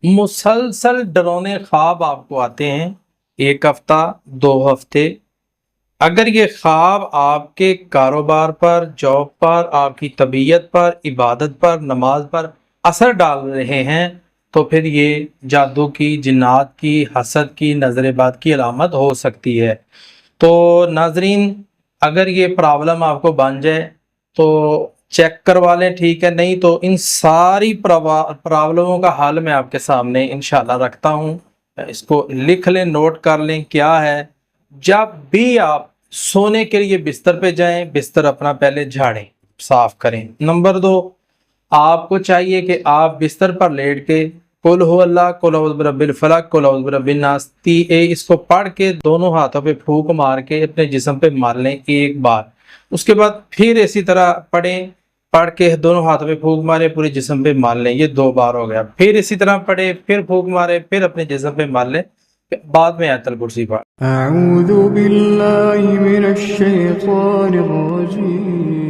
مسلسل ڈراؤنے خواب آپ کو آتے ہیں 1 ہفتہ 2 ہفتے، اگر یہ خواب آپ کے کاروبار پر، جاب پر، آپ کی طبیعت پر، عبادت پر، نماز پر اثر ڈال رہے ہیں تو پھر یہ جادو کی، جنات کی، حسد کی، نظر بد کی علامت ہو سکتی ہے۔ تو ناظرین، اگر یہ پرابلم آپ کو بن جائے تو چیک کروا لیں، ٹھیک ہے؟ نہیں تو ان ساری پرابلموں کا حل میں آپ کے سامنے انشاءاللہ رکھتا ہوں، اس کو لکھ لیں، نوٹ کر لیں کیا ہے۔ جب بھی آپ سونے کے لیے بستر پہ جائیں، بستر اپنا پہلے جھاڑیں، صاف کریں۔ نمبر 2، آپ کو چاہیے کہ آپ بستر پر لیٹ کے قل ہو اللہ، قل اعوذ برب الفلق، قل اعوذ برب الناس، اس کو پڑھ کے دونوں ہاتھوں پہ پھونک مار کے اپنے جسم پہ مار لیں 1 بار۔ اس کے بعد پھر اسی طرح پڑھ کے دونوں ہاتھوں پہ پھونک مارے، پورے جسم پہ مار لیں، یہ 2 بار ہو گیا۔ پھر اسی طرح پڑھے، پھر پھونک مارے، پھر اپنے جسم پہ مار لیں، بعد میں آیت الکرسی پڑھ۔ اعوذ باللہ من الشیطان الرجیم